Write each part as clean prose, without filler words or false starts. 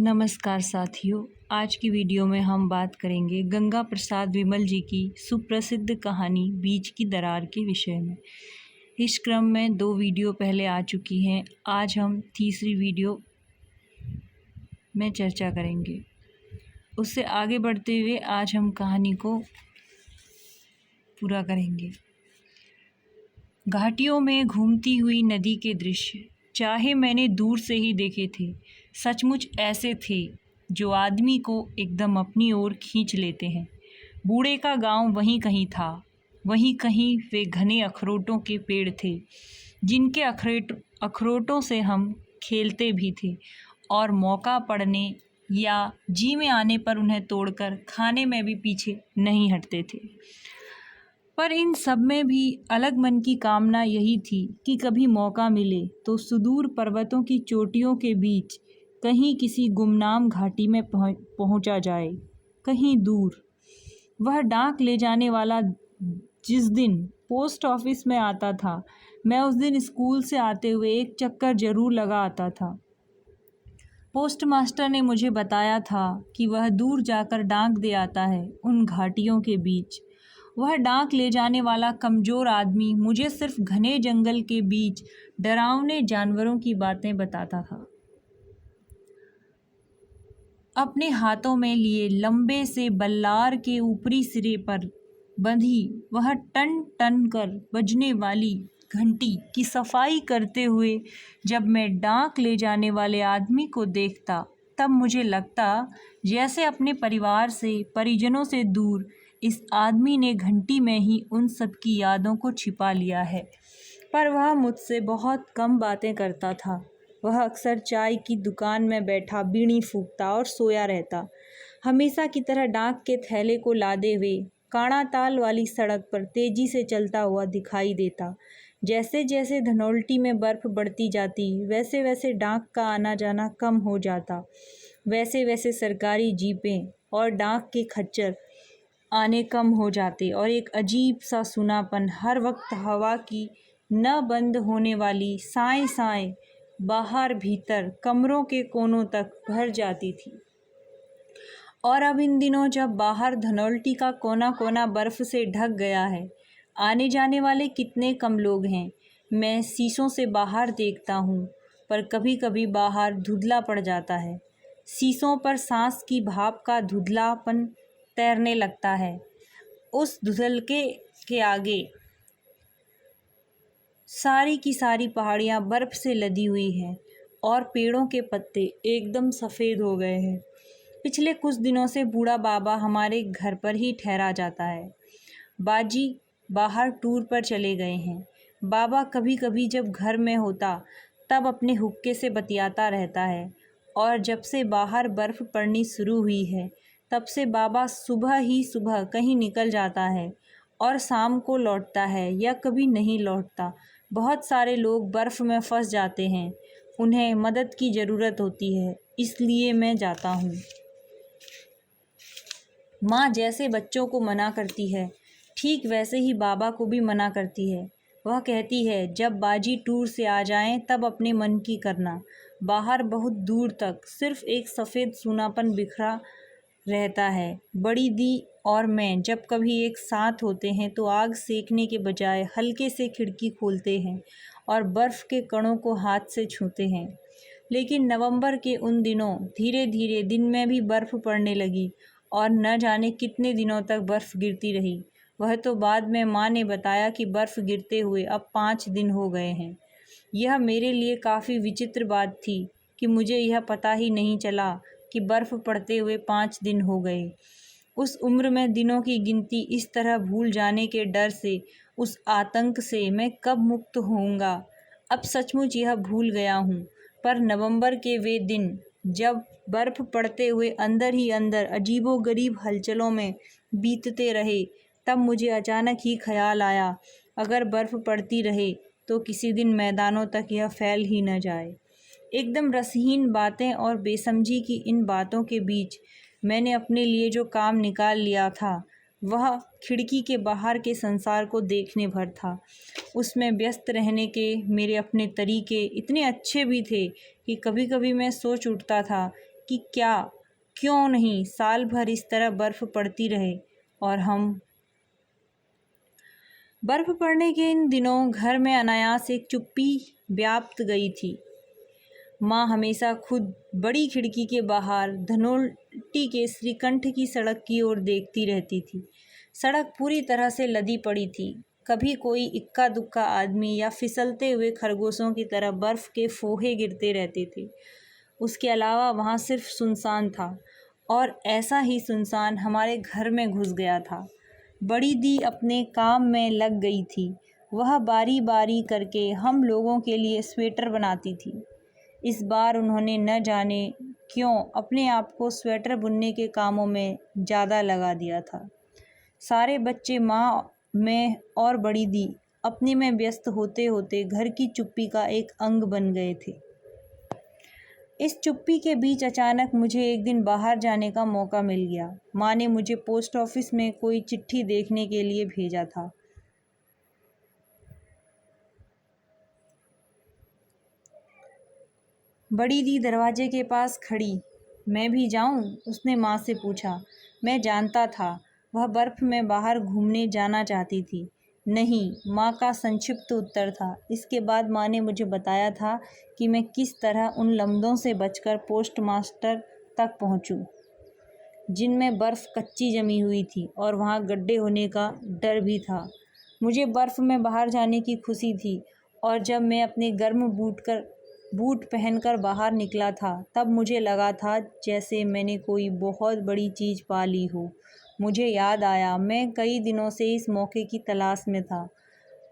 नमस्कार साथियों। आज की वीडियो में हम बात करेंगे गंगा प्रसाद विमल जी की सुप्रसिद्ध कहानी बीच की दरार के विषय में। इस क्रम में 2 वीडियो पहले आ चुकी हैं। आज हम तीसरी वीडियो में चर्चा करेंगे। उससे आगे बढ़ते हुए आज हम कहानी को पूरा करेंगे। घाटियों में घूमती हुई नदी के दृश्य चाहे मैंने दूर से ही देखे थे, सचमुच ऐसे थे जो आदमी को एकदम अपनी ओर खींच लेते हैं। बूढ़े का गांव वहीं कहीं था। वहीं कहीं वे घने अखरोटों के पेड़ थे, जिनके अखरोटों से हम खेलते भी थे और मौका पड़ने या जी में आने पर उन्हें तोड़कर खाने में भी पीछे नहीं हटते थे। पर इन सब में भी अलग मन की कामना यही थी कि कभी मौका मिले तो सुदूर पर्वतों की चोटियों के बीच कहीं किसी गुमनाम घाटी में पहुंचा जाए, कहीं दूर। वह डाक ले जाने वाला जिस दिन पोस्ट ऑफिस में आता था, मैं उस दिन स्कूल से आते हुए एक चक्कर जरूर लगा आता था। पोस्ट मास्टर ने मुझे बताया था कि वह दूर जाकर डाक दे आता है उन घाटियों के बीच। वह डाक ले जाने वाला कमज़ोर आदमी मुझे सिर्फ घने जंगल के बीच डरावने जानवरों की बातें बताता था। अपने हाथों में लिए लंबे से बल्लार के ऊपरी सिरे पर बंधी वह टन टन कर बजने वाली घंटी की सफाई करते हुए जब मैं डाक ले जाने वाले आदमी को देखता, तब मुझे लगता जैसे अपने परिवार से, परिजनों से दूर इस आदमी ने घंटी में ही उन सब की यादों को छिपा लिया है। पर वह मुझसे बहुत कम बातें करता था। वह अक्सर चाय की दुकान में बैठा बीड़ी फूंकता और सोया रहता। हमेशा की तरह डाक के थैले को लादे हुए काणाताल वाली सड़क पर तेजी से चलता हुआ दिखाई देता। जैसे जैसे धनौल्टी में बर्फ़ बढ़ती जाती, वैसे वैसे डाक का आना जाना कम हो जाता। वैसे वैसे सरकारी जीपें और डाक के खच्चर आने कम हो जाते और एक अजीब सा सुनापन हर वक्त हवा की न बंद होने वाली साएं साएं बाहर भीतर कमरों के कोनों तक भर जाती थी। और अब इन दिनों जब बाहर धनौल्टी का कोना कोना बर्फ़ से ढक गया है, आने जाने वाले कितने कम लोग हैं। मैं शीशों से बाहर देखता हूँ, पर कभी कभी बाहर धुंधला पड़ जाता है। शीशों पर सांस की भाप का धुंधलापन तैरने लगता है। उस धुंधलके के आगे सारी की सारी पहाड़ियाँ बर्फ़ से लदी हुई हैं और पेड़ों के पत्ते एकदम सफ़ेद हो गए हैं। पिछले कुछ दिनों से बूढ़ा बाबा हमारे घर पर ही ठहरा जाता है। बाजी बाहर टूर पर चले गए हैं। बाबा कभी कभी जब घर में होता तब अपने हुक्के से बतियाता रहता है, और जब से बाहर बर्फ़ पड़नी शुरू हुई है तब से बाबा सुबह ही सुबह कहीं निकल जाता है और शाम को लौटता है या कभी नहीं लौटता। बहुत सारे लोग बर्फ़ में फंस जाते हैं, उन्हें मदद की ज़रूरत होती है, इसलिए मैं जाता हूँ। माँ जैसे बच्चों को मना करती है, ठीक वैसे ही बाबा को भी मना करती है। वह कहती है जब बाजी टूर से आ जाएं तब अपने मन की करना। बाहर बहुत दूर तक सिर्फ एक सफ़ेद सूनापन बिखरा रहता है। बड़ी दी और मैं जब कभी एक साथ होते हैं तो आग सेकने के बजाय हल्के से खिड़की खोलते हैं और बर्फ़ के कणों को हाथ से छूते हैं। लेकिन नवंबर के उन दिनों धीरे धीरे दिन में भी बर्फ़ पड़ने लगी और न जाने कितने दिनों तक बर्फ़ गिरती रही। वह तो बाद में माँ ने बताया कि बर्फ़ गिरते हुए अब 5 दिन हो गए हैं। यह मेरे लिए काफ़ी विचित्र बात थी कि मुझे यह पता ही नहीं चला कि बर्फ़ पड़ते हुए 5 दिन हो गए। उस उम्र में दिनों की गिनती इस तरह भूल जाने के डर से, उस आतंक से मैं कब मुक्त होऊंगा। अब सचमुच यह भूल गया हूँ। पर नवंबर के वे दिन जब बर्फ़ पड़ते हुए अंदर ही अंदर अजीबोगरीब हलचलों में बीतते रहे, तब मुझे अचानक ही ख्याल आया, अगर बर्फ़ पड़ती रहे तो किसी दिन मैदानों तक यह फैल ही न जाए। एकदम रसहीन बातें और बेसमझी की इन बातों के बीच मैंने अपने लिए जो काम निकाल लिया था, वह खिड़की के बाहर के संसार को देखने भर था। उसमें व्यस्त रहने के मेरे अपने तरीके इतने अच्छे भी थे कि कभी कभी मैं सोच उठता था कि क्यों नहीं साल भर इस तरह बर्फ़ पड़ती रहे और हम। बर्फ़ पड़ने के इन दिनों घर में अनायास एक चुप्पी व्याप्त गई थी। माँ हमेशा खुद बड़ी खिड़की के बाहर धनोल्टी के श्रीकंठ की सड़क की ओर देखती रहती थी। सड़क पूरी तरह से लदी पड़ी थी। कभी कोई इक्का दुक्का आदमी या फिसलते हुए खरगोशों की तरह बर्फ़ के फोहे गिरते रहते थे। उसके अलावा वहाँ सिर्फ सुनसान था, और ऐसा ही सुनसान हमारे घर में घुस गया था। बड़ी दी अपने काम में लग गई थी। वह बारी बारी करके हम लोगों के लिए स्वेटर बनाती थी। इस बार उन्होंने न जाने क्यों अपने आप को स्वेटर बुनने के कामों में ज़्यादा लगा दिया था। सारे बच्चे, माँ, मैं और बड़ी दी अपने में व्यस्त होते होते घर की चुप्पी का एक अंग बन गए थे। इस चुप्पी के बीच अचानक मुझे एक दिन बाहर जाने का मौका मिल गया। माँ ने मुझे पोस्ट ऑफिस में कोई चिट्ठी देखने के लिए भेजा था। बड़ी दी दरवाजे के पास खड़ी। मैं भी जाऊं? उसने माँ से पूछा। मैं जानता था वह बर्फ़ में बाहर घूमने जाना चाहती थी। नहीं, माँ का संक्षिप्त उत्तर था। इसके बाद माँ ने मुझे बताया था कि मैं किस तरह उन लम्हों से बचकर पोस्टमास्टर तक पहुँचूँ, जिनमें बर्फ़ कच्ची जमी हुई थी और वहाँ गड्ढे होने का डर भी था। मुझे बर्फ़ में बाहर जाने की खुशी थी, और जब मैं अपने गर्म बूट पहनकर बाहर निकला था, तब मुझे लगा था जैसे मैंने कोई बहुत बड़ी चीज़ पा ली हो। मुझे याद आया मैं कई दिनों से इस मौके की तलाश में था,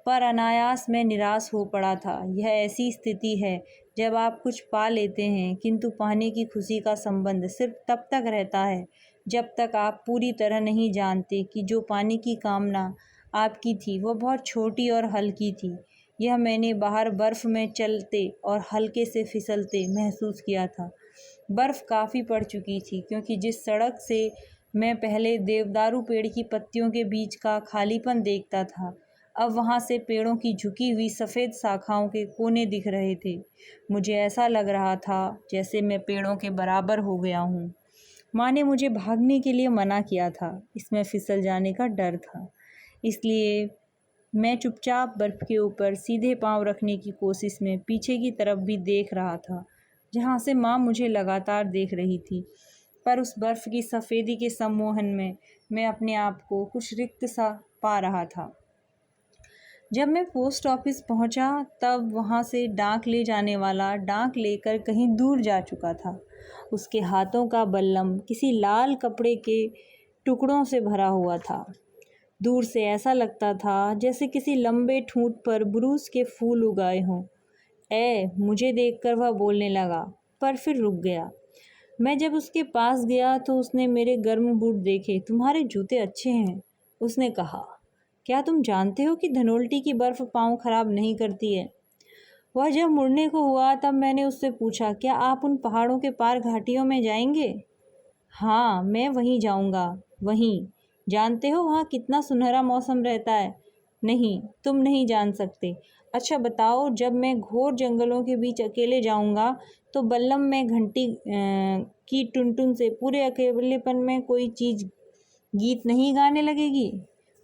पर अनायास मैं निराश हो पड़ा था। यह ऐसी स्थिति है जब आप कुछ पा लेते हैं, किंतु पाने की खुशी का संबंध सिर्फ तब तक रहता है जब तक आप पूरी तरह नहीं जानते कि जो पाने की कामना आपकी थी वह बहुत छोटी और हल्की थी। यह मैंने बाहर बर्फ़ में चलते और हल्के से फिसलते महसूस किया था। बर्फ़ काफ़ी पड़ चुकी थी, क्योंकि जिस सड़क से मैं पहले देवदारू पेड़ की पत्तियों के बीच का खालीपन देखता था, अब वहाँ से पेड़ों की झुकी हुई सफ़ेद शाखाओं के कोने दिख रहे थे। मुझे ऐसा लग रहा था जैसे मैं पेड़ों के बराबर हो गया हूँ। माँ ने मुझे भागने के लिए मना किया था, इसमें फिसल जाने का डर था। इसलिए मैं चुपचाप बर्फ़ के ऊपर सीधे पाँव रखने की कोशिश में पीछे की तरफ भी देख रहा था, जहाँ से माँ मुझे लगातार देख रही थी। पर उस बर्फ़ की सफ़ेदी के सम्मोहन में मैं अपने आप को कुछ रिक्त सा पा रहा था। जब मैं पोस्ट ऑफिस पहुंचा, तब वहां से डाक ले जाने वाला डाक लेकर कहीं दूर जा चुका था। उसके हाथों का बल्लम किसी लाल कपड़े के टुकड़ों से भरा हुआ था। दूर से ऐसा लगता था जैसे किसी लंबे ठूंठ पर बुरूस के फूल उगाए हों। मुझे देखकर वह बोलने लगा, पर फिर रुक गया। मैं जब उसके पास गया तो उसने मेरे गर्म बूट देखे। तुम्हारे जूते अच्छे हैं, उसने कहा। क्या तुम जानते हो कि धनोल्टी की बर्फ़ पाँव खराब नहीं करती है? वह जब मुड़ने को हुआ तब मैंने उससे पूछा, क्या आप उन पहाड़ों के पार घाटियों में जाएंगे? हाँ, मैं वहीं जाऊंगा। वहीं। जानते हो वहाँ कितना सुनहरा मौसम रहता है? नहीं, तुम नहीं जान सकते। अच्छा बताओ, जब मैं घोर जंगलों के बीच अकेले जाऊंगा तो बल्लम में घंटी की टुनटुन से पूरे अकेलेपन में कोई चीज़ गीत नहीं गाने लगेगी?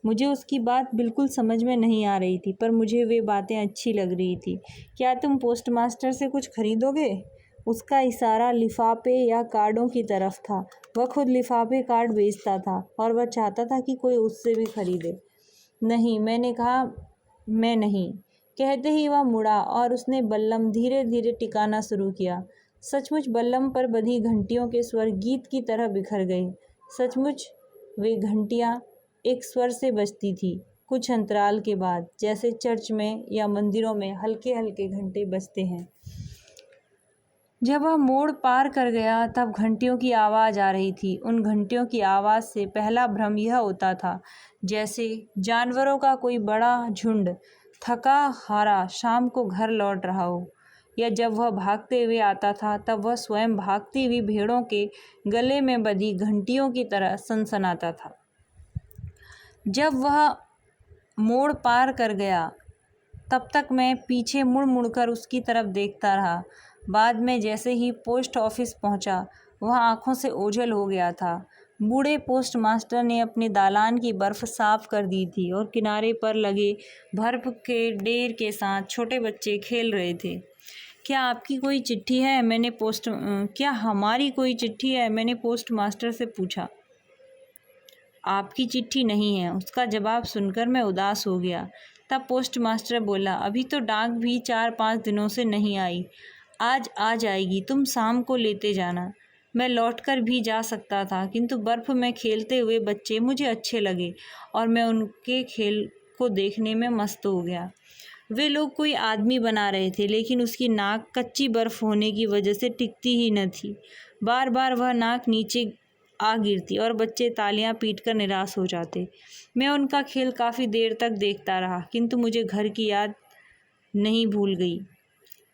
मुझे उसकी बात बिल्कुल समझ में नहीं आ रही थी, पर मुझे वे बातें अच्छी लग रही थी। क्या तुम पोस्टमास्टर से कुछ खरीदोगे? उसका इशारा लिफाफे या कार्डों की तरफ था। वह खुद लिफाफे कार्ड बेचता था, और वह चाहता था कि कोई उससे भी खरीदे। नहीं, मैंने कहा, मैं नहीं। कहते ही वह मुड़ा और उसने बल्लम धीरे धीरे टिकाना शुरू किया। सचमुच बल्लम पर बंधी घंटियों के स्वर गीत की तरह बिखर गए। सचमुच वे घंटियाँ एक स्वर से बजती थी, कुछ अंतराल के बाद, जैसे चर्च में या मंदिरों में हल्के हल्के घंटे बजते हैं। जब वह मोड़ पार कर गया तब घंटियों की आवाज़ आ रही थी। उन घंटियों की आवाज़ से पहला भ्रम यह होता था जैसे जानवरों का कोई बड़ा झुंड थका हारा शाम को घर लौट रहा हो, या जब वह भागते हुए आता था तब वह स्वयं भागती हुई भेड़ों के गले में बंधी घंटियों की तरह सनसनाता था। जब वह मोड़ पार कर गया तब तक मैं पीछे मुड़ मुड़कर उसकी तरफ देखता रहा। बाद में जैसे ही पोस्ट ऑफिस पहुंचा, वह आंखों से ओझल हो गया था। बूढ़े पोस्ट मास्टर ने अपने दालान की बर्फ साफ कर दी थी और किनारे पर लगे बर्फ के ढेर के साथ छोटे बच्चे खेल रहे थे। क्या आपकी कोई चिट्ठी है? क्या हमारी कोई चिट्ठी है? मैंने पोस्ट मास्टर से पूछा। आपकी चिट्ठी नहीं है, उसका जवाब सुनकर मैं उदास हो गया। तब पोस्ट मास्टर बोला, अभी तो डाक भी 4-5 दिनों से नहीं आई, आज आ जाएगी, तुम शाम को लेते जाना। मैं लौटकर भी जा सकता था, किंतु बर्फ़ में खेलते हुए बच्चे मुझे अच्छे लगे और मैं उनके खेल को देखने में मस्त हो गया। वे लोग कोई आदमी बना रहे थे, लेकिन उसकी नाक कच्ची बर्फ़ होने की वजह से टिकती ही न थी। बार बार वह नाक नीचे आ गिरती और बच्चे तालियां पीटकर निराश हो जाते। मैं उनका खेल काफ़ी देर तक देखता रहा, किंतु मुझे घर की याद नहीं भूल गई।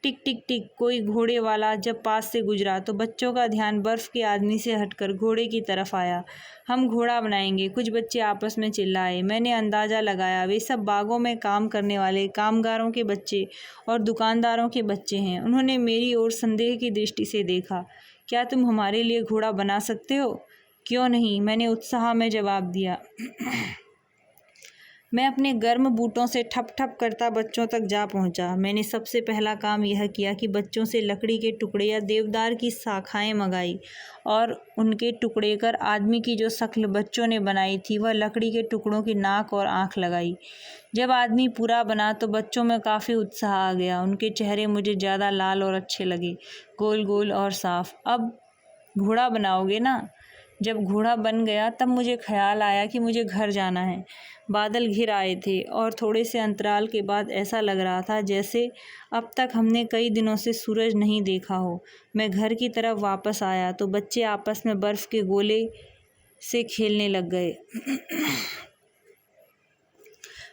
टिक टिक टिक कोई घोड़े वाला जब पास से गुजरा तो बच्चों का ध्यान बर्फ़ के आदमी से हटकर घोड़े की तरफ आया। हम घोड़ा बनाएंगे, कुछ बच्चे आपस में चिल्लाए। मैंने अंदाज़ा लगाया वे सब बागों में काम करने वाले कामगारों के बच्चे और दुकानदारों के बच्चे हैं। उन्होंने मेरी ओर संदेह की दृष्टि से देखा। क्या तुम हमारे लिए घोड़ा बना सकते हो? क्यों नहीं, मैंने उत्साह में जवाब दिया। मैं अपने गर्म बूटों से ठप ठप करता बच्चों तक जा पहुंचा। मैंने सबसे पहला काम यह किया कि बच्चों से लकड़ी के टुकड़े या देवदार की शाखाएं मंगाई और उनके टुकड़े कर आदमी की जो शक्ल बच्चों ने बनाई थी वह लकड़ी के टुकड़ों की नाक और आँख लगाई। जब आदमी पूरा बना तो बच्चों में काफ़ी उत्साह आ गया। उनके चेहरे मुझे ज़्यादा लाल और अच्छे लगे, गोल गोल और साफ। अब घोड़ा बनाओगे ना? जब घोड़ा बन गया तब मुझे ख्याल आया कि मुझे घर जाना है। बादल घिर आए थे और थोड़े से अंतराल के बाद ऐसा लग रहा था जैसे अब तक हमने कई दिनों से सूरज नहीं देखा हो। मैं घर की तरफ वापस आया तो बच्चे आपस में बर्फ़ के गोले से खेलने लग गए।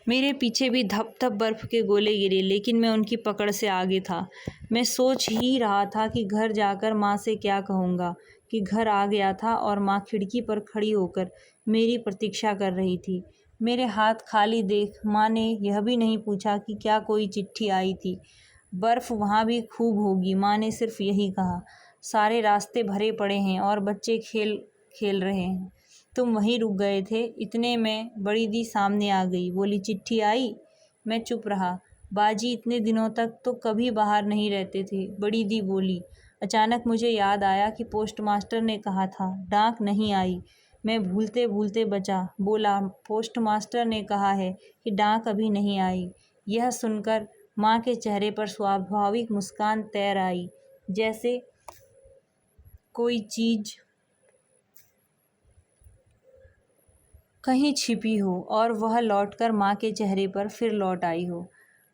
मेरे पीछे भी धप धप बर्फ़ के गोले गिरे, लेकिन मैं उनकी पकड़ से आगे था। मैं सोच ही रहा था कि घर जाकर माँ से क्या कहूँगा कि घर आ गया था और माँ खिड़की पर खड़ी होकर मेरी प्रतीक्षा कर रही थी। मेरे हाथ खाली देख माँ ने यह भी नहीं पूछा कि क्या कोई चिट्ठी आई थी। बर्फ़ वहाँ भी खूब होगी, माँ ने सिर्फ यही कहा। सारे रास्ते भरे पड़े हैं और बच्चे खेल खेल रहे हैं। तुम वहीं रुक गए थे। इतने में बड़ी दी सामने आ गई, बोली, चिट्ठी आई? मैं चुप रहा। बाजी इतने दिनों तक तो कभी बाहर नहीं रहते थे। बड़ी दी बोली। अचानक मुझे याद आया कि पोस्ट मास्टर ने कहा था डाक नहीं आई। मैं भूलते भूलते बचा। बोला, पोस्ट मास्टर ने कहा है कि डाक अभी नहीं आई। यह सुनकर माँ के चेहरे पर स्वाभाविक मुस्कान तैर आई, जैसे कोई चीज़ कहीं छिपी हो और वह लौटकर माँ के चेहरे पर फिर लौट आई हो।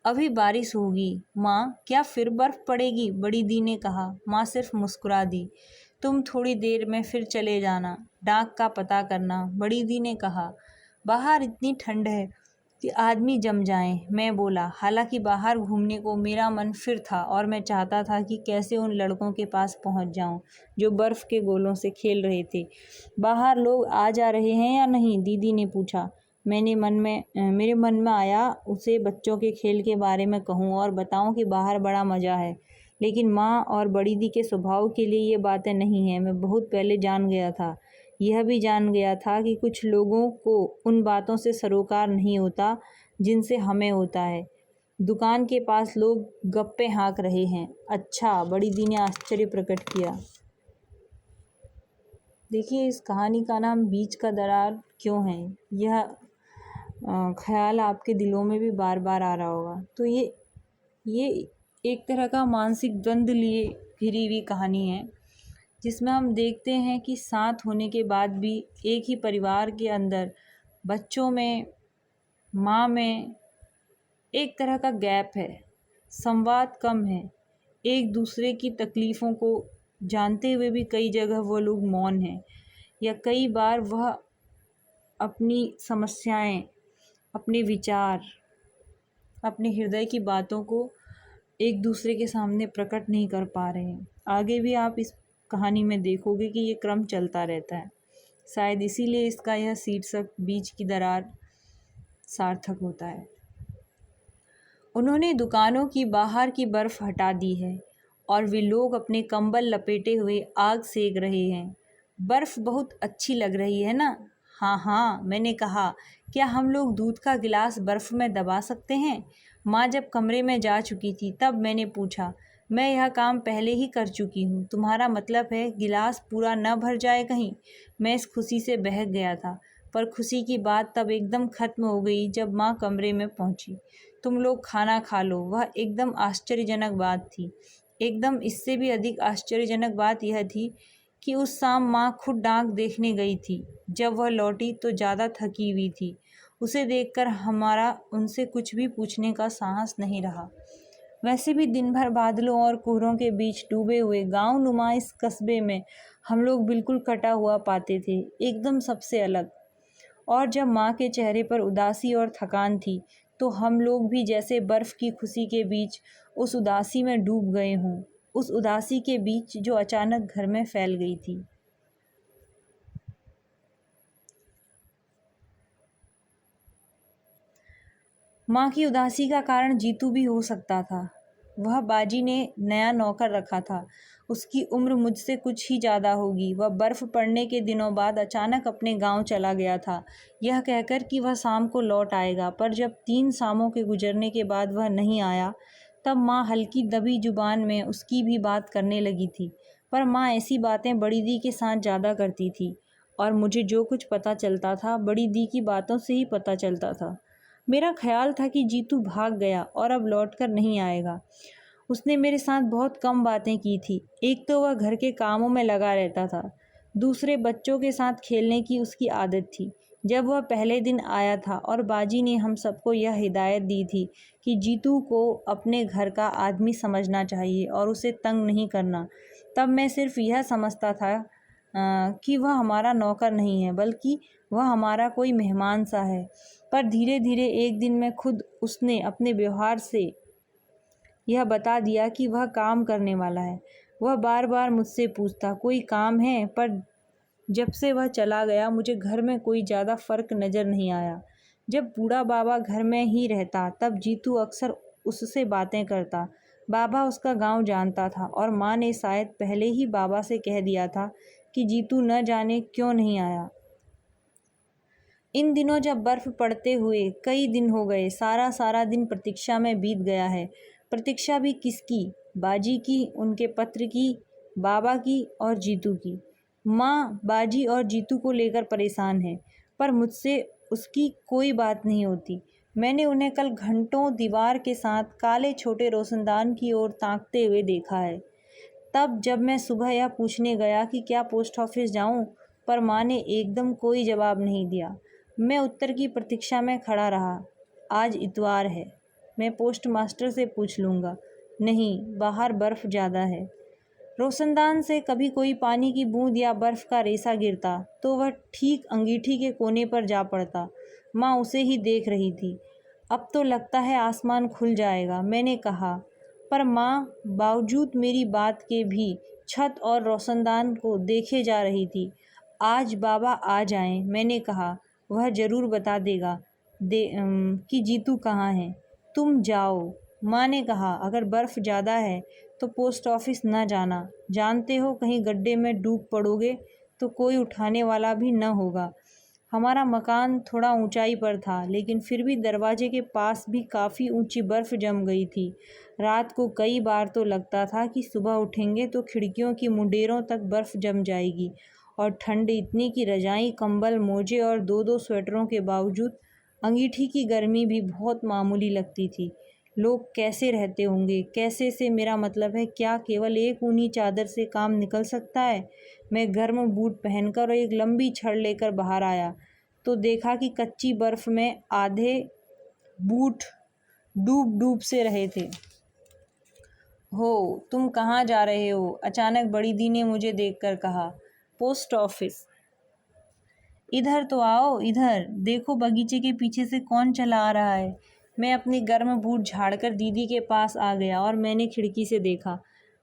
अभी बारिश होगी माँ, क्या फिर बर्फ़ पड़ेगी? बड़ी दी ने कहा। माँ सिर्फ मुस्कुरा दी। तुम थोड़ी देर में फिर चले जाना, डाक का पता करना, बड़ी दी ने कहा। बाहर इतनी ठंड है कि आदमी जम जाए, मैं बोला। हालांकि बाहर घूमने को मेरा मन फिर था और मैं चाहता था कि कैसे उन लड़कों के पास पहुंच जाऊं जो बर्फ़ के गोलों से खेल रहे थे। बाहर लोग आ जा रहे हैं या नहीं? दीदी ने पूछा। मेरे मन में आया उसे बच्चों के खेल के बारे में कहूँ और बताऊं कि बाहर बड़ा मज़ा है, लेकिन माँ और बड़ी दी के स्वभाव के लिए ये बातें नहीं हैं। मैं बहुत पहले जान गया था, यह भी जान गया था कि कुछ लोगों को उन बातों से सरोकार नहीं होता जिनसे हमें होता है। दुकान के पास लोग गप्पे हाँक रहे हैं। अच्छा, बड़ी दी ने आश्चर्य प्रकट किया। देखिए, इस कहानी का नाम बीच का दरार क्यों है? यह ख्याल आपके दिलों में भी बार बार आ रहा होगा। तो ये एक तरह का मानसिक द्वंद्व लिए घिरी हुई कहानी है, जिसमें हम देखते हैं कि साथ होने के बाद भी एक ही परिवार के अंदर बच्चों में, माँ में एक तरह का गैप है, संवाद कम है, एक दूसरे की तकलीफ़ों को जानते हुए भी कई जगह वो लोग मौन हैं, या कई बार वह अपनी समस्याएं, अपने विचार, अपने हृदय की बातों को एक दूसरे के सामने प्रकट नहीं कर पा रहे हैं। आगे भी आप इस कहानी में देखोगे कि ये क्रम चलता रहता है। शायद इसीलिए इसका यह शीर्षक बीच की दरार सार्थक होता है। उन्होंने दुकानों की बाहर की बर्फ़ हटा दी है और वे लोग अपने कंबल लपेटे हुए आग सेक रहे हैं। बर्फ़ बहुत अच्छी लग रही है ना? हाँ हाँ, मैंने कहा। क्या हम लोग दूध का गिलास बर्फ़ में दबा सकते हैं? माँ जब कमरे में जा चुकी थी तब मैंने पूछा। मैं यह काम पहले ही कर चुकी हूँ। तुम्हारा मतलब है गिलास पूरा न भर जाए कहीं? मैं इस खुशी से बहक गया था, पर खुशी की बात तब एकदम ख़त्म हो गई जब माँ कमरे में पहुँची। तुम लोग खाना खा लो, वह एकदम आश्चर्यजनक बात थी। एकदम इससे भी अधिक आश्चर्यजनक बात यह थी कि उस शाम माँ खुद डाक देखने गई थी। जब वह लौटी तो ज़्यादा थकी हुई थी। उसे देखकर हमारा उनसे कुछ भी पूछने का साहस नहीं रहा। वैसे भी दिन भर बादलों और कोहरों के बीच डूबे हुए गाँव नुमा इस कस्बे में हम लोग बिल्कुल कटा हुआ पाते थे, एकदम सबसे अलग। और जब माँ के चेहरे पर उदासी और थकान थी तो हम लोग भी जैसे बर्फ़ की खुशी के बीच उस उदासी में डूब गए हों, उस उदासी के बीच जो अचानक घर में फैल गई थी। माँ की उदासी का कारण जीतू भी हो सकता था। वह बाजी ने नया नौकर रखा था। उसकी उम्र मुझसे कुछ ही ज़्यादा होगी। वह बर्फ़ पड़ने के दिनों बाद अचानक अपने गांव चला गया था, यह कहकर कि वह शाम को लौट आएगा। पर जब 3 शामों के गुजरने के बाद वह नहीं आया, तब माँ हल्की दबी जुबान में उसकी भी बात करने लगी थी। पर माँ ऐसी बातें बड़ी दी के साथ ज़्यादा करती थी, और मुझे जो कुछ पता चलता था बड़ी दी की बातों से ही पता चलता था। मेरा ख्याल था कि जीतू भाग गया और अब लौटकर नहीं आएगा। उसने मेरे साथ बहुत कम बातें की थी। एक तो वह घर के कामों में लगा रहता था, दूसरे बच्चों के साथ खेलने की उसकी आदत थी। जब वह पहले दिन आया था और बाजी ने हम सबको यह हिदायत दी थी कि जीतू को अपने घर का आदमी समझना चाहिए और उसे तंग नहीं करना, तब मैं सिर्फ यह समझता था कि वह हमारा नौकर नहीं है, बल्कि वह हमारा कोई मेहमान सा है। पर धीरे धीरे एक दिन में खुद उसने अपने व्यवहार से यह बता दिया कि वह काम करने वाला है। वह बार बार मुझसे पूछता, कोई काम है? पर जब से वह चला गया मुझे घर में कोई ज़्यादा फ़र्क नज़र नहीं आया। जब बूढ़ा बाबा घर में ही रहता तब जीतू अक्सर उससे बातें करता। बाबा उसका गांव जानता था और माँ ने शायद पहले ही बाबा से कह दिया था कि जीतू न जाने क्यों नहीं आया। इन दिनों जब बर्फ़ पड़ते हुए कई दिन हो गए, सारा दिन प्रतीक्षा में बीत गया है। प्रतीक्षा भी किसकी? बाजी की, उनके पत्र की, बाबा की और जीतू की। माँ बाजी और जीतू को लेकर परेशान है, पर मुझसे उसकी कोई बात नहीं होती। मैंने उन्हें कल घंटों दीवार के साथ काले छोटे रोशनदान की ओर ताकते हुए देखा है। तब जब मैं सुबह यह पूछने गया कि क्या पोस्ट ऑफिस जाऊं, पर माँ ने एकदम कोई जवाब नहीं दिया। मैं उत्तर की प्रतीक्षा में खड़ा रहा। आज इतवार है, मैं पोस्ट मास्टर से पूछ लूँगा। नहीं, बाहर बर्फ़ ज़्यादा है। रोशनदान से कभी कोई पानी की बूंद या बर्फ़ का रेसा गिरता तो वह ठीक अंगीठी के कोने पर जा पड़ता। माँ उसे ही देख रही थी। अब तो लगता है आसमान खुल जाएगा, मैंने कहा। पर माँ बावजूद मेरी बात के भी छत और रोशनदान को देखे जा रही थी। आज बाबा आ जाएं, मैंने कहा। वह ज़रूर बता देगा कि जीतू कहाँ है। तुम जाओ, माँ ने कहा। अगर बर्फ़ ज़्यादा है तो पोस्ट ऑफिस न जाना। जानते हो, कहीं गड्ढे में डूब पड़ोगे तो कोई उठाने वाला भी न होगा। हमारा मकान थोड़ा ऊंचाई पर था, लेकिन फिर भी दरवाजे के पास भी काफ़ी ऊंची बर्फ़ जम गई थी। रात को कई बार तो लगता था कि सुबह उठेंगे तो खिड़कियों की मुंडेरों तक बर्फ़ जम जाएगी। और ठंड इतनी कि रजाई, कंबल, मोजे और 2-2 स्वेटरों के बावजूद अंगीठी की गर्मी भी बहुत मामूली लगती थी। लोग कैसे रहते होंगे? कैसे से मेरा मतलब है, क्या केवल एक ऊनी चादर से काम निकल सकता है? मैं गर्म बूट पहनकर और एक लंबी छड़ लेकर बाहर आया तो देखा कि कच्ची बर्फ़ में आधे बूट डूब डूब से रहे थे। हो, तुम कहाँ जा रहे हो? अचानक बड़ी दी ने मुझे देखकर कहा। Post office. इधर तो आओ, इधर देखो बगीचे के पीछे से कौन चला आ रहा है। मैं अपनी गर्म बूट झाड़कर दीदी के पास आ गया और मैंने खिड़की से देखा।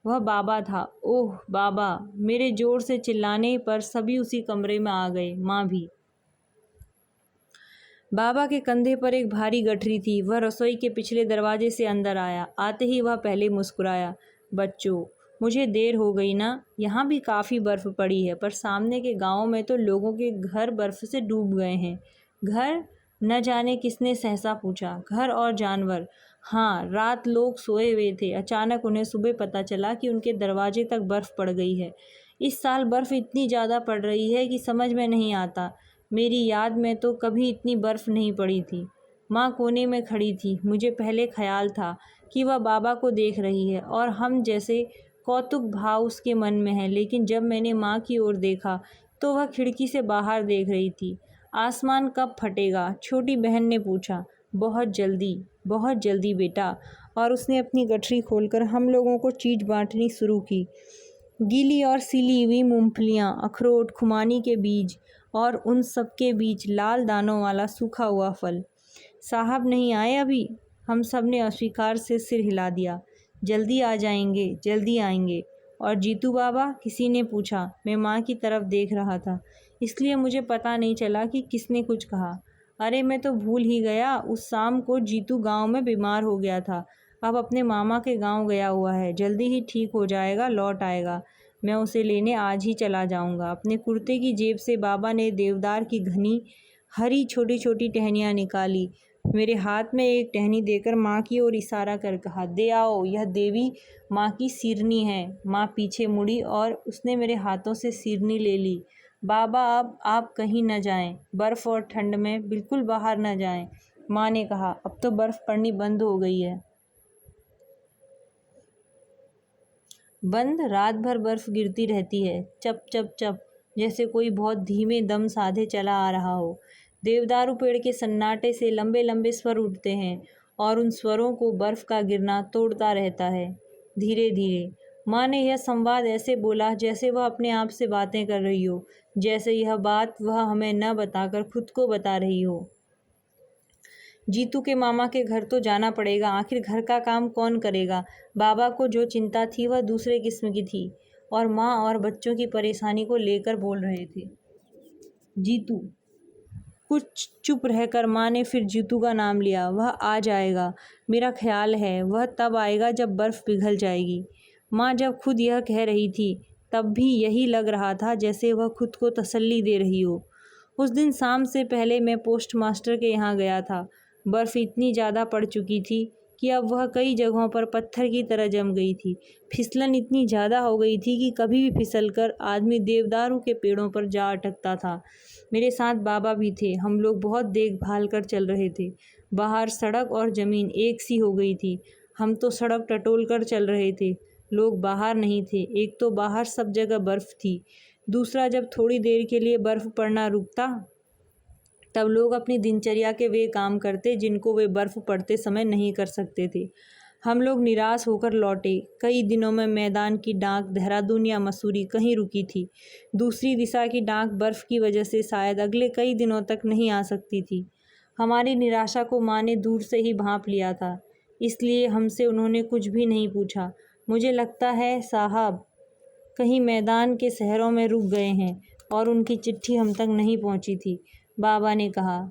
वह बाबा था। ओह बाबा! मेरे ज़ोर से चिल्लाने पर सभी उसी कमरे में आ गए, माँ भी। बाबा के कंधे पर एक भारी गठरी थी। वह रसोई के पिछले दरवाजे से अंदर आया। आते ही वह पहले मुस्कुराया। बच्चों, मुझे देर हो गई ना। यहाँ भी काफ़ी बर्फ़ पड़ी है, पर सामने के गाँव में तो लोगों के घर बर्फ़ से डूब गए हैं। घर? न जाने किसने सहसा पूछा। घर और जानवर? हाँ, रात लोग सोए हुए थे। अचानक उन्हें सुबह पता चला कि उनके दरवाजे तक बर्फ़ पड़ गई है। इस साल बर्फ़ इतनी ज़्यादा पड़ रही है कि समझ में नहीं आता। मेरी याद में तो कभी इतनी बर्फ़ नहीं पड़ी थी। माँ कोने में खड़ी थी। मुझे पहले ख्याल था कि वह बाबा को देख रही है और हम जैसे कौतुक भाव उसके मन में है, लेकिन जब मैंने माँ की ओर देखा तो वह खिड़की से बाहर देख रही थी। आसमान कब फटेगा? छोटी बहन ने पूछा। बहुत जल्दी बेटा। और उसने अपनी गठरी खोलकर हम लोगों को चीज़ बांटनी शुरू की। गीली और सिली हुई मूंगफलियाँ, अखरोट, खुमानी के बीज और उन सब के बीच लाल दानों वाला सूखा हुआ फल। साहब नहीं आए अभी? हम सब ने अस्वीकार से सिर हिला दिया। जल्दी आ जाएंगे, जल्दी आएंगे। और जीतू बाबा? किसी ने पूछा। मैं माँ की तरफ देख रहा था, इसलिए मुझे पता नहीं चला कि किसने कुछ कहा। अरे मैं तो भूल ही गया, उस शाम को जीतू गांव में बीमार हो गया था। अब अपने मामा के गांव गया हुआ है, जल्दी ही ठीक हो जाएगा, लौट आएगा। मैं उसे लेने आज ही चला जाऊंगा। अपने कुर्ते की जेब से बाबा ने देवदार की घनी हरी छोटी छोटी टहनियाँ निकाली। मेरे हाथ में एक टहनी देकर माँ की ओर इशारा कर कहा, दे आओ, यह देवी माँ की सिरनी है। माँ पीछे मुड़ी और उसने मेरे हाथों से सिरनी ले ली। बाबा अब आप कहीं न जाएं, बर्फ़ और ठंड में बिल्कुल बाहर न जाएं। माँ ने कहा, अब तो बर्फ़ पड़नी बंद हो गई है। बंद? रात भर बर्फ़ गिरती रहती है, चप चप चप, जैसे कोई बहुत धीमे दम साधे चला आ रहा हो। देवदारू पेड़ के सन्नाटे से लंबे लंबे स्वर उठते हैं और उन स्वरों को बर्फ़ का गिरना तोड़ता रहता है, धीरे धीरे। माँ ने यह संवाद ऐसे बोला जैसे वह अपने आप से बातें कर रही हो, जैसे यह बात वह हमें न बताकर खुद को बता रही हो। जीतू के मामा के घर तो जाना पड़ेगा, आखिर घर का काम कौन करेगा? बाबा को जो चिंता थी वह दूसरे किस्म की थी और माँ और बच्चों की परेशानी को लेकर बोल रहे थे। जीतू। कुछ चुप रहकर माँ ने फिर जीतू का नाम लिया। वह आ जाएगा, मेरा ख्याल है वह तब आएगा जब बर्फ़ पिघल जाएगी। माँ जब खुद यह कह रही थी तब भी यही लग रहा था जैसे वह खुद को तसल्ली दे रही हो। उस दिन शाम से पहले मैं पोस्ट मास्टर के यहाँ गया था। बर्फ़ इतनी ज़्यादा पड़ चुकी थी कि अब वह कई जगहों पर पत्थर की तरह जम गई थी। फिसलन इतनी ज़्यादा हो गई थी कि कभी भी फिसलकर आदमी देवदारू के पेड़ों पर जा अटकता था। मेरे साथ बाबा भी थे। हम लोग बहुत देखभाल कर चल रहे थे। बाहर सड़क और ज़मीन एक सी हो गई थी। हम तो सड़क टटोल कर चल रहे थे, लोग बाहर नहीं थे। एक तो बाहर सब जगह बर्फ़ थी, दूसरा जब थोड़ी देर के लिए बर्फ़ पड़ना रुकता तब लोग अपनी दिनचर्या के वे काम करते जिनको वे बर्फ़ पड़ते समय नहीं कर सकते थे। हम लोग निराश होकर लौटे। कई दिनों में मैदान की डाक देहरादून या मसूरी कहीं रुकी थी। दूसरी दिशा की डाक बर्फ़ की वजह से शायद अगले कई दिनों तक नहीं आ सकती थी। हमारी निराशा को माँ ने दूर से ही भांप लिया था, इसलिए हमसे उन्होंने कुछ भी नहीं पूछा। मुझे लगता है साहब कहीं मैदान के शहरों में रुक गए हैं और उनकी चिट्ठी हम तक नहीं पहुंची थी, बाबा ने कहा।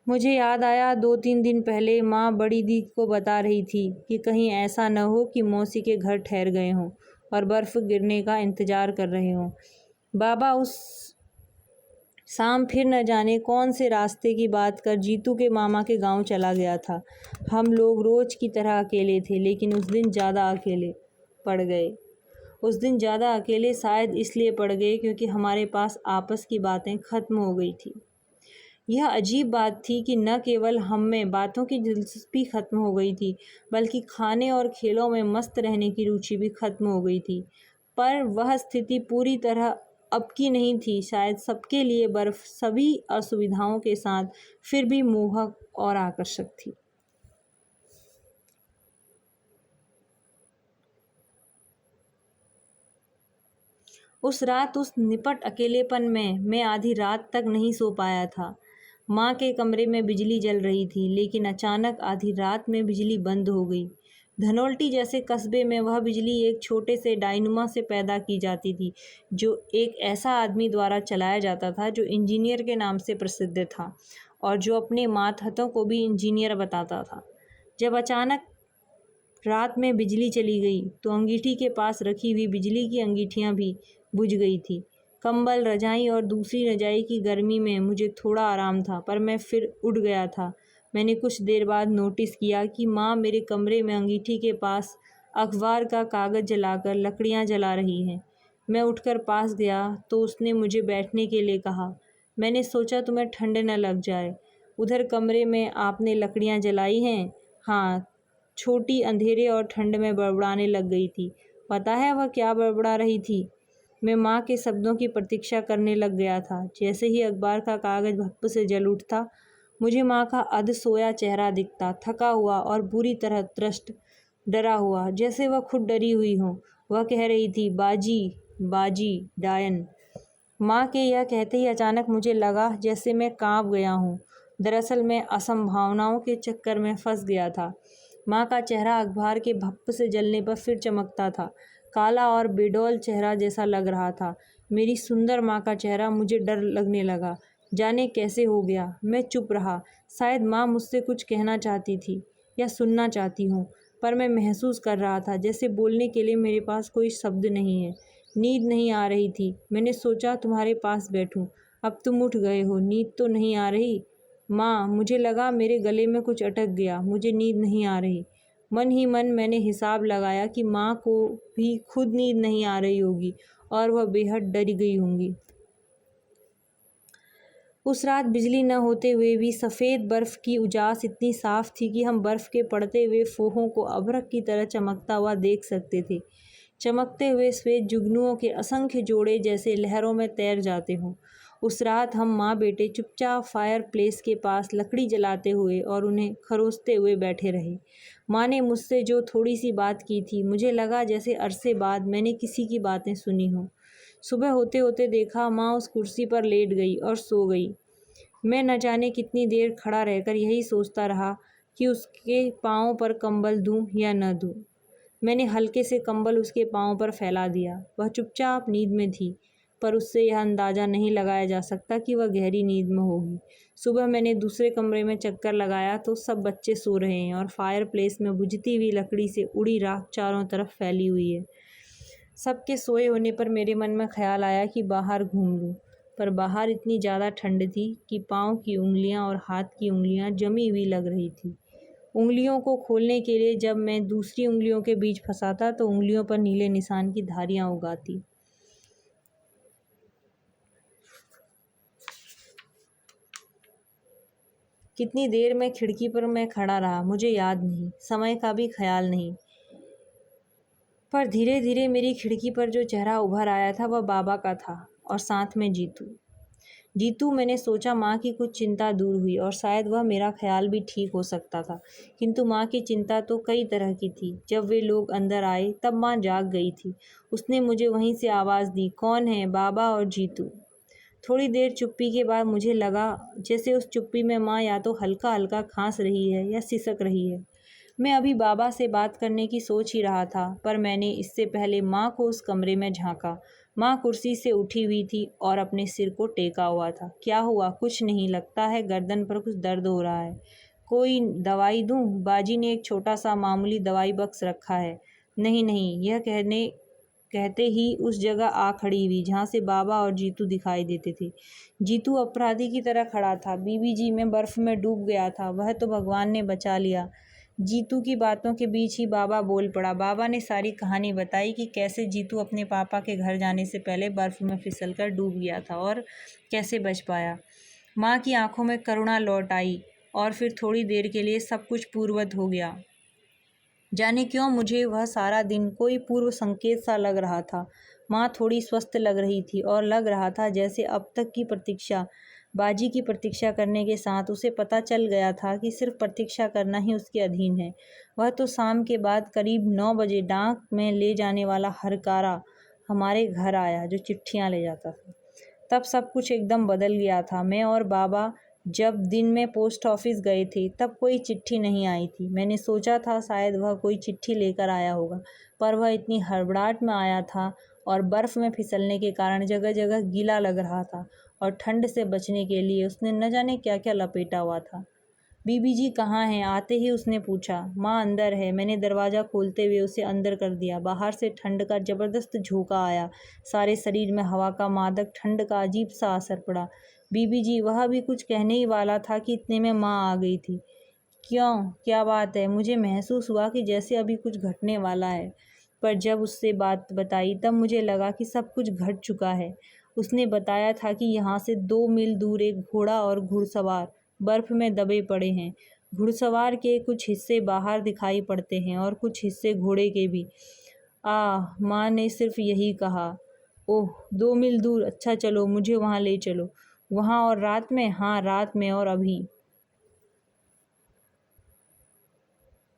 मुझे याद आया 2-3 दिन पहले माँ बड़ी दी को बता रही थी कि कहीं ऐसा न हो कि मौसी के घर ठहर गए हों और बर्फ़ गिरने का इंतज़ार कर रहे हों। बाबा उस शाम फिर न जाने कौन से रास्ते की बात कर जीतू के मामा के गांव चला गया था। हम लोग रोज़ की तरह अकेले थे, लेकिन उस दिन ज़्यादा अकेले पड़ गए। उस दिन ज़्यादा अकेले शायद इसलिए पड़ गए क्योंकि हमारे पास आपस की बातें ख़त्म हो गई थी। यह अजीब बात थी कि न केवल हम में बातों की दिलचस्पी ख़त्म हो गई थी, बल्कि खाने और खेलों में मस्त रहने की रुचि भी ख़त्म हो गई थी। पर वह स्थिति पूरी तरह अब की नहीं थी। शायद सबके लिए बर्फ़ सभी असुविधाओं के साथ फिर भी मोहक और आकर्षक थी। उस रात उस निपट अकेलेपन में मैं आधी रात तक नहीं सो पाया था। माँ के कमरे में बिजली जल रही थी, लेकिन अचानक आधी रात में बिजली बंद हो गई। धनोल्टी जैसे कस्बे में वह बिजली एक छोटे से डायनुमा से पैदा की जाती थी, जो एक ऐसा आदमी द्वारा चलाया जाता था जो इंजीनियर के नाम से प्रसिद्ध था और जो अपने मातहतों को भी इंजीनियर बताता था। जब अचानक रात में बिजली चली गई तो अंगीठी के पास रखी हुई बिजली की अंगीठियाँ भी बुझ गई थी। कंबल, रजाई और दूसरी रजाई की गर्मी में मुझे थोड़ा आराम था, पर मैं फिर उठ गया था। मैंने कुछ देर बाद नोटिस किया कि माँ मेरे कमरे में अंगीठी के पास अखबार का कागज़ जलाकर लकड़ियाँ जला रही हैं। मैं उठकर पास गया तो उसने मुझे बैठने के लिए कहा। मैंने सोचा तुम्हें ठंड न लग जाए। उधर कमरे में आपने लकड़ियाँ जलाई हैं? हाँ। छोटी अंधेरे और ठंड में बड़बड़ाने लग गई थी। पता है वह क्या बड़बड़ा रही थी? मैं माँ के शब्दों की प्रतीक्षा करने लग गया था। जैसे ही अखबार का कागज़ भप्प से जल उठता, मुझे माँ का अध सोया चेहरा दिखता, थका हुआ और बुरी तरह त्रस्त, डरा हुआ, जैसे वह खुद डरी हुई हो। वह कह रही थी, बाजी, बाजी, डायन। माँ के यह कहते ही अचानक मुझे लगा जैसे मैं कांप गया हूँ। दरअसल मैं असंभावनाओं के चक्कर में फंस गया था। माँ का चेहरा अखबार के भप्प से जलने पर फिर चमकता था। काला और बेडौल चेहरा जैसा लग रहा था। मेरी सुंदर माँ का चेहरा मुझे डर लगने लगा। जाने कैसे हो गया। मैं चुप रहा। शायद माँ मुझसे कुछ कहना चाहती थी या सुनना चाहती हूँ, पर मैं महसूस कर रहा था जैसे बोलने के लिए मेरे पास कोई शब्द नहीं है। नींद नहीं आ रही थी। मैंने सोचा तुम्हारे पास बैठूं। अब तुम उठ गए हो, नींद तो नहीं आ रही? माँ, मुझे लगा मेरे गले में कुछ अटक गया। मुझे नींद नहीं आ रही। मन ही मन मैंने हिसाब लगाया कि माँ को भी खुद नींद नहीं आ रही होगी और वह बेहद डरी गई होंगी। उस रात बिजली न होते हुए भी सफ़ेद बर्फ़ की उजास इतनी साफ़ थी कि हम बर्फ़ के पड़ते हुए फोहों को अभ्रक की तरह चमकता हुआ देख सकते थे। चमकते हुए श्वेत जुगनुओं के असंख्य जोड़े जैसे लहरों में तैर जाते हों। उस रात हम माँ बेटे चुपचाप फायर प्लेस के पास लकड़ी जलाते हुए और उन्हें खरोसते हुए बैठे रहे। माँ ने मुझसे जो थोड़ी सी बात की थी, मुझे लगा जैसे अरसे बाद मैंने किसी की बातें सुनी हों। सुबह होते होते देखा माँ उस कुर्सी पर लेट गई और सो गई। मैं न जाने कितनी देर खड़ा रहकर यही सोचता रहा कि उसके पाँव पर कंबल दूं या न दूं। मैंने हल्के से कंबल उसके पाँव पर फैला दिया। वह चुपचाप नींद में थी, पर उससे यह अंदाज़ा नहीं लगाया जा सकता कि वह गहरी नींद में होगी। सुबह मैंने दूसरे कमरे में चक्कर लगाया तो सब बच्चे सो रहे हैं और फायर प्लेस में बुझती हुई लकड़ी से उड़ी राख चारों तरफ फैली हुई है। सबके सोए होने पर मेरे मन में ख्याल आया कि बाहर घूम लूं, पर बाहर इतनी ज़्यादा ठंड थी कि पाँव की उंगलियां और हाथ की उंगलियां जमी हुई लग रही थी। उंगलियों को खोलने के लिए जब मैं दूसरी उंगलियों के बीच फंसाता तो उंगलियों पर नीले निशान की धारियां उगाती। कितनी देर में खिड़की पर मैं खड़ा रहा मुझे याद नहीं, समय का भी ख्याल नहीं। पर धीरे धीरे मेरी खिड़की पर जो चेहरा उभर आया था वह बाबा का था और साथ में जीतू। जीतू, मैंने सोचा माँ की कुछ चिंता दूर हुई और शायद वह मेरा ख्याल भी ठीक हो सकता था। किंतु माँ की चिंता तो कई तरह की थी। जब वे लोग अंदर आए तब माँ जाग गई थी। उसने मुझे वहीं से आवाज़ दी, कौन है? बाबा और जीतू। थोड़ी देर चुप्पी के बाद मुझे लगा जैसे उस चुप्पी में माँ या तो हल्का हल्का खांस रही है या सिसक रही है। मैं अभी बाबा से बात करने की सोच ही रहा था, पर मैंने इससे पहले माँ को उस कमरे में झांका। माँ कुर्सी से उठी हुई थी और अपने सिर को टेका हुआ था। क्या हुआ? कुछ नहीं, लगता है गर्दन पर कुछ दर्द हो रहा है। कोई दवाई दूँ? बाजी ने एक छोटा सा मामूली दवाई बक्स रखा है। नहीं नहीं, यह कहते ही उस जगह आ खड़ी हुई जहाँ से बाबा और जीतू दिखाई देते थे। जीतू अपराधी की तरह खड़ा था। बीबी जी, मैं बर्फ़ में डूब गया था, वह तो भगवान ने बचा लिया। जीतू की बातों के बीच ही बाबा बोल पड़ा। बाबा ने सारी कहानी बताई कि कैसे जीतू अपने पापा के घर जाने से पहले बर्फ़ में फिसलकर डूब गया था और कैसे बच पाया। माँ की आंखों में करुणा लौट आई और फिर थोड़ी देर के लिए सब कुछ पूर्ववत हो गया। जाने क्यों मुझे वह सारा दिन कोई पूर्व संकेत सा लग रहा था। माँ थोड़ी स्वस्थ लग रही थी और लग रहा था जैसे अब तक की प्रतीक्षा, बाजी की प्रतीक्षा करने के साथ उसे पता चल गया था कि सिर्फ प्रतीक्षा करना ही उसके अधीन है। वह तो शाम के बाद करीब 9 बजे डाक में ले जाने वाला हरकारा हमारे घर आया जो चिट्ठियाँ ले जाता था। तब सब कुछ एकदम बदल गया था। मैं और बाबा जब दिन में पोस्ट ऑफिस गए थे तब कोई चिट्ठी नहीं आई थी। मैंने सोचा था शायद वह कोई चिट्ठी लेकर आया होगा, पर वह इतनी हड़बड़ाहट में आया था और बर्फ़ में फिसलने के कारण जगह जगह गीला लग रहा था और ठंड से बचने के लिए उसने न जाने क्या क्या लपेटा हुआ था। बीबी जी कहाँ हैं? आते ही उसने पूछा। माँ अंदर है। मैंने दरवाज़ा खोलते हुए उसे अंदर कर दिया। बाहर से ठंड का ज़बरदस्त झोंका आया। सारे शरीर में हवा का मादक ठंड का अजीब सा असर पड़ा। बीबी जी वह भी कुछ कहने ही वाला था कि इतने में माँ आ गई थी। क्यों, क्या बात है? मुझे महसूस हुआ कि जैसे अभी कुछ घटने वाला है, पर जब उससे बात बताई तब मुझे लगा कि सब कुछ घट चुका है। उसने बताया था कि यहाँ से 2 मील दूर एक घोड़ा और घुड़सवार बर्फ़ में दबे पड़े हैं। घुड़सवार के कुछ हिस्से बाहर दिखाई पड़ते हैं और कुछ हिस्से घोड़े के भी। आह! माँ ने सिर्फ़ यही कहा। ओह! 2 मील दूर? अच्छा चलो, मुझे वहाँ ले चलो। वहाँ और रात में? हाँ, रात में और अभी।